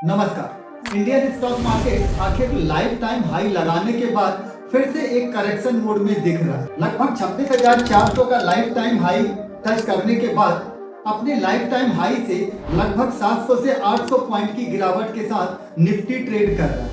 नमस्कार। Indian stock market आखिर life time high लगाने के बाद फिर से एक करेक्शन मोड में दिख रहा है। लगभग 26,400 का लाइफ टाइम हाई टच करने के बाद अपने लाइफ टाइम हाई से लगभग 700 से 800 पॉइंट की गिरावट के साथ निफ्टी ट्रेड कर रहा है।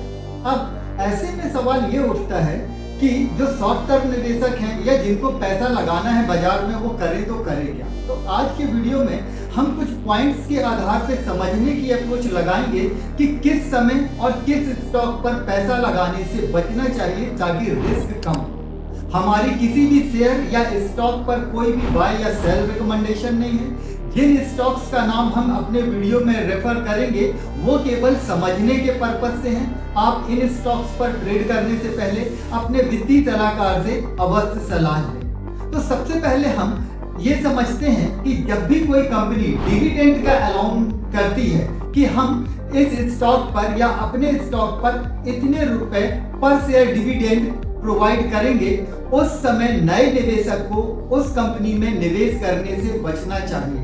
अब ऐसे में सवाल ये उठता है कि जो शॉर्ट टर्म निवेशक हैं या जिनको पैसा लगाना है बाजार में, वो करें तो करें क्या। तो आज के वीडियो में हम कुछ पॉइंट्स के आधार पर समझने की अप्रोच लगाएंगे कि किस समय और किस स्टॉक पर पैसा लगाने से बचना चाहिए ताकि रिस्क कम हो। हमारी किसी भी शेयर या स्टॉक पर कोई भी बाय या सेल रिकमेंडेशन नहीं है। जिन स्टॉक्स का नाम हम अपने वीडियो में रेफर करेंगे वो केवल समझने के पर्पज से हैं। आप इन स्टॉक्स पर ट्रेड करने से पहले अपने वित्तीय सलाहकार से अवश्य सलाह लें। तो सबसे पहले हम ये समझते हैं कि जब भी कोई कंपनी डिविडेंड का अलाउंस करती है कि हम इस स्टॉक पर या अपने स्टॉक पर इतने रुपए पर शेयर डिविडेंड प्रोवाइड करेंगे, उस समय नए निवेशक को उस कंपनी में निवेश करने से बचना चाहिए।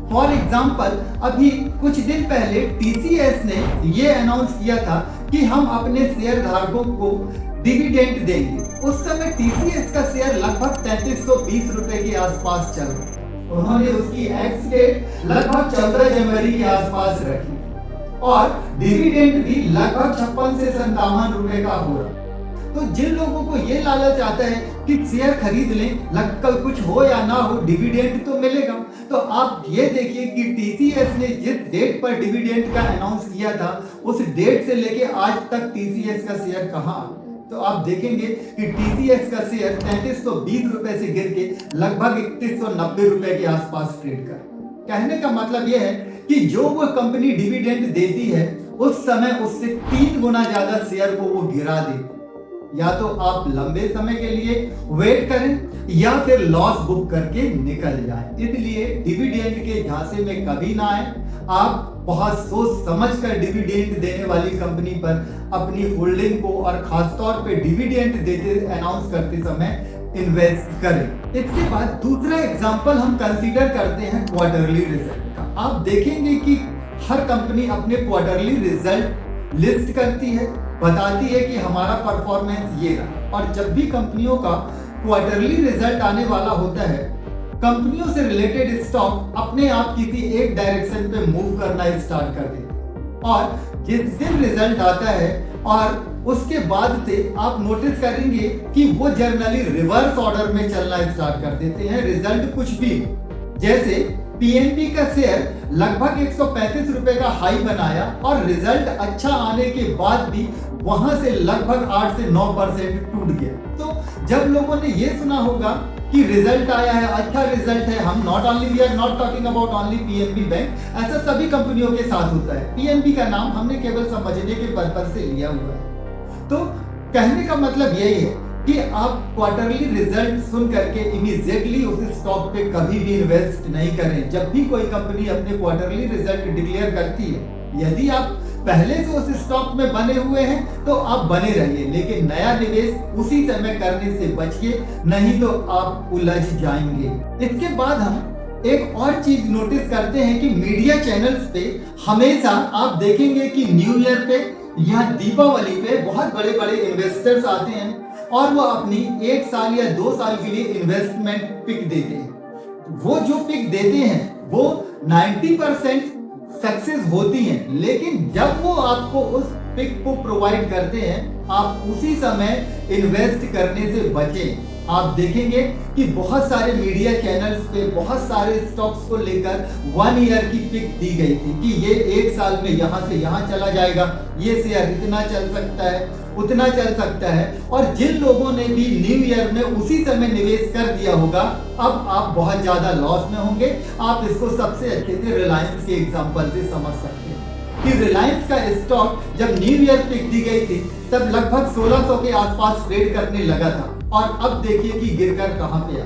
फॉर एग्जाम्पल, अभी कुछ दिन पहले TCS ने ये अनाउंस किया था कि हम अपने शेयर धारकों को डिविडेंड देंगे। उस समय TCS का शेयर लगभग 3320 रुपए के आसपास चल रहा। उन्होंने उसकी एक्स डेट लगभग 14 जनवरी के आसपास रखी और डिविडेंड भी लगभग 56 से 57 रुपए का हो रहा। तो जिन लोगों को ये लालच आता है कि शेयर खरीद लें, कल कुछ हो या ना हो डिविडेंड तो मिलेगा, तो आप ये देखिए कि TCS ने जिस डेट पर डिविडेंड का अनाउंस किया था उस डेट से लेके आज तक TCS का शेयर कहाँ। तो आप देखेंगे कि TCS का शेयर 3320 रुपए से गिर के लगभग 3190 रुपए के आसपास ट्रेड कर। कहने का मतलब यह है कि जो वो कंपनी डिविडेंड देती है उस समय उससे 3 गुना ज्यादा शेयर को वो गिरा देती। या तो आप लंबे समय के लिए वेट करें या फिर लॉस बुक करके निकल जाएं। इसलिए डिविडेंड के झांसे में कभी ना आए। आप बहुत सोच समझ कर डिविडेंड देने वाली कंपनी पर अपनी होल्डिंग को और खासतौर पे डिविडेंड देते अनाउंस करते समय इन्वेस्ट करें। इसके बाद दूसरा एग्जांपल हम कंसीडर करते हैं क्वार्टरली रिजल्ट का। आप देखेंगे कि हर कंपनी अपने क्वार्टरली रिजल्ट लिस्ट करती है, बताती है कि हमारा परफॉर्मेंस ये रहा। और जब भी कंपनियों का क्वार्टरली रिजल्ट आने वाला होता है, कंपनियों से रिलेटेड स्टॉक अपने आप किसी एक डायरेक्शन पे मूव करना स्टार्ट कर देते। और जिस दिन रिजल्ट आता है और उसके बाद से आप नोटिस करेंगे कि वो जनरली रिवर्स ऑर्डर में चलना स्टार्ट कर देते हैं। रिजल्ट कुछ भी, जैसे PNB का शेयर लगभग 135 रुपए का हाई बनाया और रिजल्ट अच्छा आने के बाद भी वहां से लगभग 8 से 9% टूट गया। तो जब लोगों ने ये सुना होगा कि रिजल्ट आया है, अच्छा रिजल्ट है, हम we are not talking about only PNB bank, ऐसा सभी कंपनियों के साथ होता है। PNB का नाम हमने केवल समझने के पर्पज से लिया हुआ है। तो कहने का मतलब यही है कि आप क्वार्टरली रिजल्ट सुन करके इमीडिएटली उस स्टॉक पे कभी भी इन्वेस्ट नहीं करें। जब भी कोई कंपनी अपने क्वार्टरली रिजल्ट डिक्लेयर करती है, यदि आप पहले से उस स्टॉक में बने हुए हैं तो आप बने रहिए, लेकिन नया निवेश उसी समय करने से बचिए, नहीं तो आप उलझ जाएंगे। इसके बाद हम एक और चीज नोटिस करते हैं कि मीडिया चैनल्स पे हमेशा आप देखेंगे कि न्यू ईयर पे या दीपावली पे बहुत बड़े बड़े इन्वेस्टर्स आते हैं और वो अपनी 1 साल या 2 साल के लिए इन्वेस्टमेंट पिक देते हैं। वो जो पिक देते हैं वो 90% सक्सेस होती हैं, लेकिन जब वो आपको उस पिक को प्रोवाइड करते हैं, आप उसी समय इन्वेस्ट करने से बचें। आप देखेंगे कि बहुत सारे मीडिया चैनल्स पे बहुत सारे स्टॉक्स को लेकर 1 ईयर की पिक दी गई थी कि ये 1 साल में यहाँ से यहाँ चला जाएगा, ये शेयर इतना चल सकता है, उतना चल सकता है। और जिन लोगों ने भी न्यू ईयर में उसी समय निवेश कर दिया होगा, अब आप बहुत ज्यादा लॉस में होंगे। आप इसको सबसे अच्छे से रिलायंस के एग्जांपल से समझ सकते हैं कि रिलायंस का स्टॉक जब न्यू ईयर पिक दी गई थी तब लगभग 1600 के आसपास ट्रेड करने लगा था और अब देखिए कि गिरकर कहां पे आ।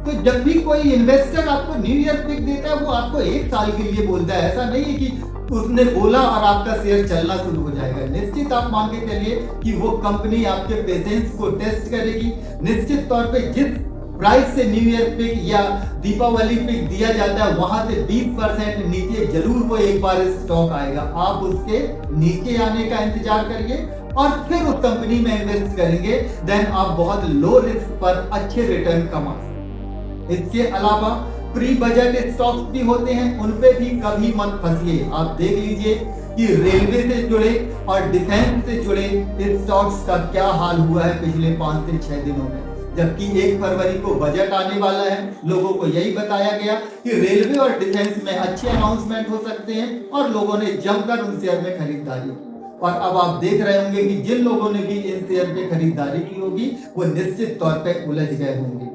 तो जब भी कोई इन्वेस्टर आपको न्यू ईयर पिक देता है वो आपको 1 साल के लिए बोलता है। ऐसा नहीं है कि उसने बोला और आपका शेयर चलना शुरू हो जाएगा। निश्चित आप मान के चलिए कि वो कंपनी आपके पेशेंस को टेस्ट करेगी। निश्चित तौर पे जिस प्राइस से न्यू ईयर पिक या दीपावली पिक दिया जाता है, वहां से 20% नीचे जरूर वो एक बार स्टॉक आएगा। आप उसके नीचे आने का इंतजार करिए और फिर उस कंपनी में इन्वेस्ट करेंगे, देन आप बहुत लो रिस्क पर अच्छे रिटर्न कमा सकते। इसके अलावा प्री बजट स्टॉक्स भी होते हैं, उन पे भी कभी मत फंसिए। आप देख लीजिए कि रेलवे से जुड़े और डिफेंस से जुड़े स्टॉक्स का क्या हाल हुआ है पिछले 5 से 6 दिनों में। जबकि 1 फरवरी को बजट आने वाला है, लोगों को यही बताया गया कि रेलवे और डिफेंस में अच्छे अनाउंसमेंट हो सकते हैं और लोगों ने जमकर उन शेयर में खरीदारी की। और अब आप देख रहे होंगे कि जिन लोगों ने भी इन शेयर पे खरीदारी की होगी वो निश्चित तौर पे उलझ गए होंगे।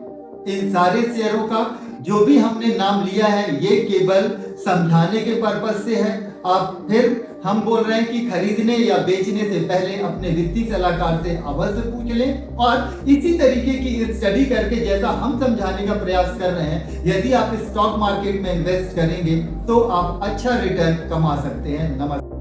इन सारे शेयरों का जो भी हमने नाम लिया है ये केवल समझाने के पर्पस से है। आप फिर हम बोल रहे हैं कि खरीदने या बेचने से पहले अपने वित्तीय सलाहकार से अवश्य पूछ लें और इसी तरीके की स्टडी करके जैसा हम समझाने का प्रयास कर रहे हैं, यदि आप स्टॉक मार्केट में इन्वेस्ट करेंगे तो आप अच्छा रिटर्न कमा सकते हैं। नमस्कार।